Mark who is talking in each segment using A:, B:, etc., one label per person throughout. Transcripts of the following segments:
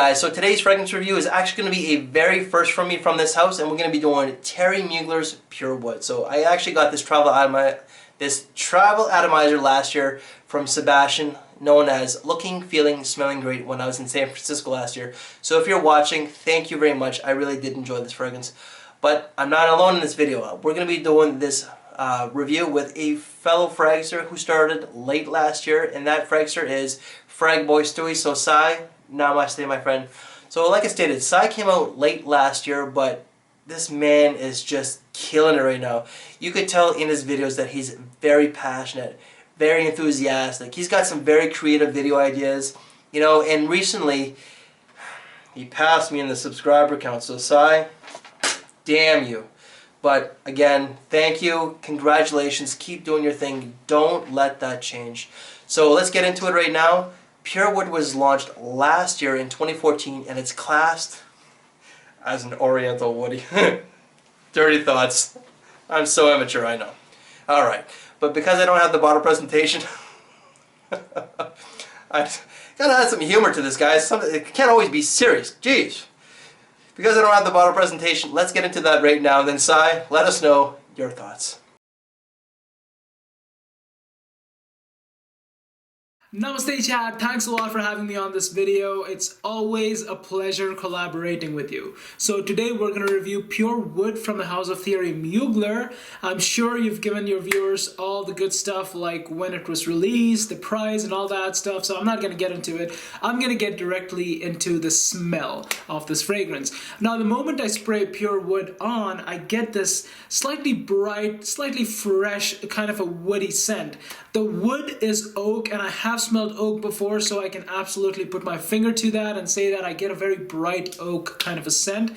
A: guys, so today's fragrance review is actually going to be a very first from me from this house, and we're going to be doing Thierry Mugler's Pure Wood. So I actually got this travel atomizer last year from Sebastian, known as Looking, Feeling, Smelling Great, when I was in San Francisco last year. So if you're watching, thank you very much. I really did enjoy this fragrance. But I'm not alone in this video. We're going to be doing this review with a fellow fragster who started late last year, and that fragster is FragBoy Stewie. So Sai, namaste my friend. So like I stated, Sai came out late last year, but this man is just killing it right now. You could tell in his videos that he's very passionate, very enthusiastic. He's got some very creative video ideas, you know, and recently he passed me in the subscriber count. So Sai, damn you. But again, thank you, congratulations, keep doing your thing, don't let that change. So let's get into it right now. Pure Wood was launched last year in 2014, and it's classed as an Oriental Woody. Dirty thoughts. I'm so immature, I know. Alright, but because I don't have the bottle presentation, I gotta add some humor to this, guys. It can't always be serious. Jeez. Because I don't have the bottle presentation, let's get into that right now. Then Sai, let us know your thoughts.
B: Namaste chat, thanks a lot for having me on this video. It's always a pleasure collaborating with you. So today we're going to review Pure Wood from the house of Thierry Mugler. I'm sure you've given your viewers all the good stuff like when it was released, the price and all that stuff, so I'm not going to get into it. I'm going to get directly into the smell of this fragrance. Now the moment I spray Pure Wood on, I get this slightly bright, slightly fresh, kind of a woody scent. The wood is oak, and I have smelled oak before, so I can absolutely put my finger to that and say that I get a very bright oak kind of a scent.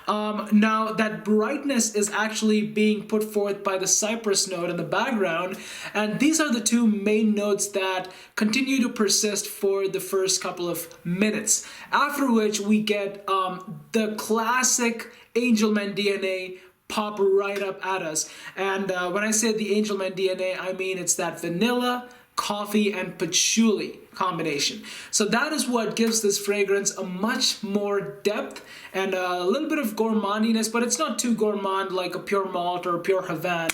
B: Now that brightness is actually being put forth by the cypress note in the background, and these are the two main notes that continue to persist for the first couple of minutes, after which we get the classic Angelman DNA pop right up at us. And when I say the Angelman DNA, I mean it's that vanilla, coffee, and patchouli combination. So that is what gives this fragrance a much more depth and a little bit of gourmandiness, but it's not too gourmand like a pure malt or a pure Havana.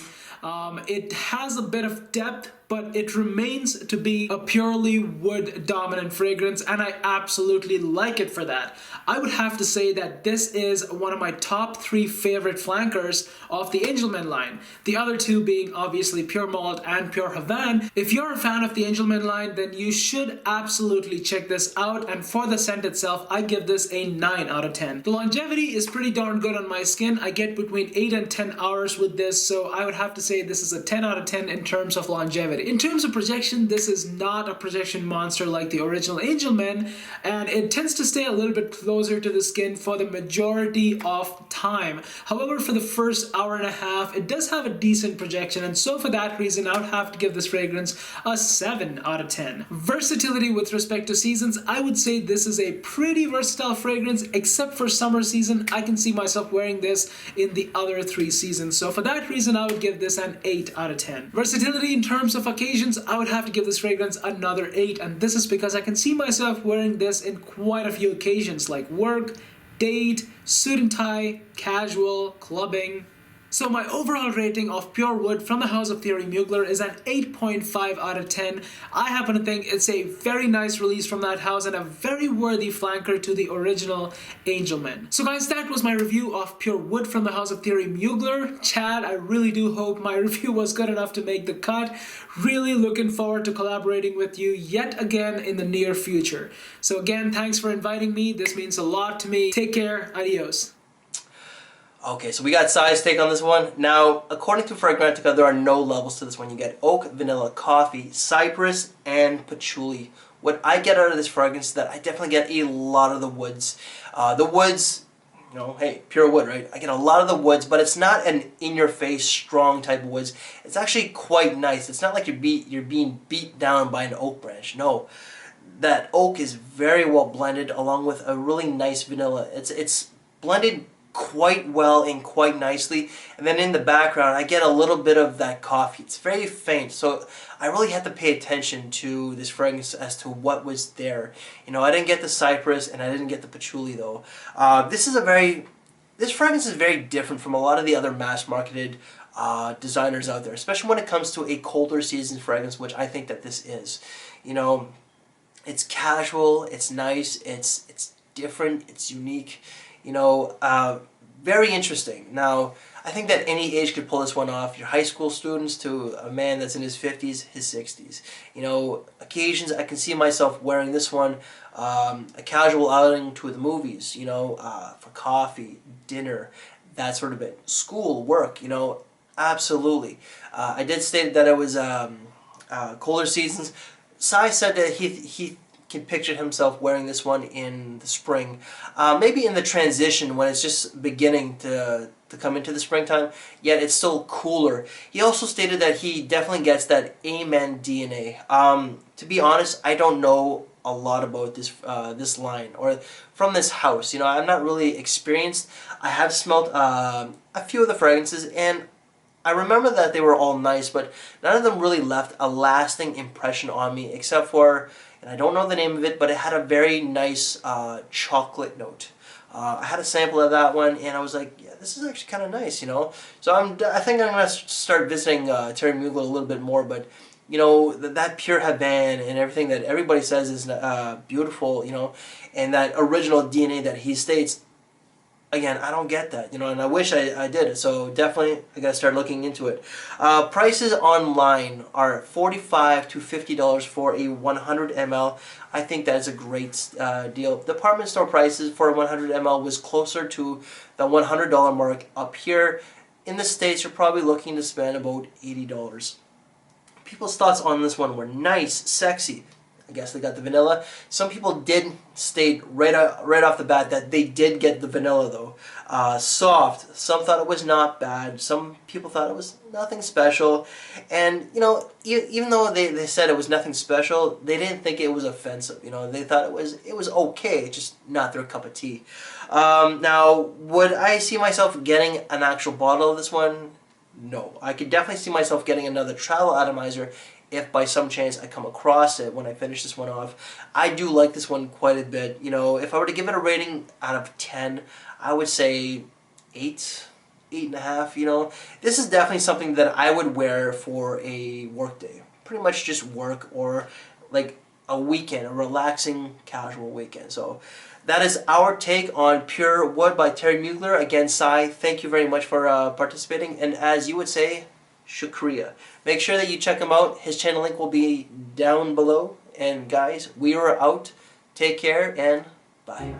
B: It has a bit of depth, but it remains to be a purely wood dominant fragrance, and I absolutely like it for that. I would have to say that this is one of my top 3 favorite flankers of the Angelman line. The other two being obviously Pure Malt and Pure Havana. If you're a fan of the Angelman line, then you should absolutely check this out, and for the scent itself, I give this a 9 out of 10. The longevity is pretty darn good on my skin. I get between 8 and 10 hours with this, so I would have to say this is a 10 out of 10 in terms of longevity. In terms of projection, this is not a projection monster like the original Angelman, and it tends to stay a little bit closer to the skin for the majority of time. However, for the first hour and a half, it does have a decent projection, and so for that reason, I would have to give this fragrance a 7 out of 10. Versatility with respect to seasons, I would say this is a pretty versatile fragrance, except for summer season. I can see myself wearing this in the other 3 seasons, so for that reason, I would give this an 8 out of 10. Versatility in terms of occasions, I would have to give this fragrance another 8, and this is because I can see myself wearing this in quite a few occasions like work, date, suit and tie, casual, clubbing. So my overall rating of Pure Wood from the house of Thierry Mugler is an 8.5 out of 10. I happen to think it's a very nice release from that house and a very worthy flanker to the original Angelman. So guys, that was my review of Pure Wood from the house of Thierry Mugler. Chad, I really do hope my review was good enough to make the cut. Really looking forward to collaborating with you yet again in the near future. So again, thanks for inviting me. This means a lot to me. Take care. Adios.
A: Okay, so we got Sai's take on this one. Now, according to Fragrantica, there are no levels to this one. You get oak, vanilla, coffee, cypress, and patchouli. What I get out of this fragrance is that I definitely get a lot of the woods. The woods, you know, hey, pure wood, right? I get a lot of the woods, but it's not an in-your-face, strong type of woods. It's actually quite nice. It's not like you're being beat down by an oak branch. No, that oak is very well blended along with a really nice vanilla. It's blended quite well and quite nicely. And then in the background, I get a little bit of that coffee. It's very faint, so I really had to pay attention to this fragrance as to what was there. You know, I didn't get the cypress and I didn't get the patchouli though. This fragrance is very different from a lot of the other mass-marketed designers out there, especially when it comes to a colder season fragrance, which I think that this is. You know, it's casual, it's nice, it's different, it's unique. You know, very interesting. Now, I think that any age could pull this one off. Your high school students to a man that's in his 50s, his 60s. You know, occasions I can see myself wearing this one, a casual outing to the movies, you know, for coffee, dinner, that sort of bit. School, work, you know, absolutely. I did state that it was colder seasons. Sai said that he can picture himself wearing this one in the spring, maybe in the transition when it's just beginning to come into the springtime, yet it's still cooler. He also stated that he definitely gets that Amen DNA. To be honest, I don't know a lot about this line or from this house. You know, I'm not really experienced. I have smelled a few of the fragrances, and I remember that they were all nice, but none of them really left a lasting impression on me, except for, and I don't know the name of it, but it had a very nice chocolate note. I had a sample of that one, and I was like, yeah, this is actually kind of nice, you know. So I think I'm gonna start visiting Thierry Mugler a little bit more, but you know, that pure Havana and everything that everybody says is beautiful, you know, and that original DNA that he states. Again, I don't get that, you know, and I wish I did. So definitely, I gotta start looking into it. Prices online are $45 to $50 for a 100 ml. I think that is a great deal. Department store prices for a 100 ml was closer to the $100 mark. Up here in the States, you're probably looking to spend about $80. People's thoughts on this one were nice, sexy. I guess they got the vanilla. Some people did state right off the bat that they did get the vanilla though. Soft. Some thought it was not bad. Some people thought it was nothing special. And you know, even though they said it was nothing special, they didn't think it was offensive. You know, they thought it was okay, just not their cup of tea. Now, would I see myself getting an actual bottle of this one? No. I could definitely see myself getting another travel atomizer if by some chance I come across it when I finish this one off. I do like this one quite a bit. You know, if I were to give it a rating out of 10, I would say 8, 8.5, you know. This is definitely something that I would wear for a work day. Pretty much just work or like a weekend, a relaxing, casual weekend. So that is our take on Pure Wood by Thierry Mugler. Again, Sai, thank you very much for participating. And as you would say, shukriya. Make sure that you check him out. His channel link will be down below. And guys, we are out. Take care and bye.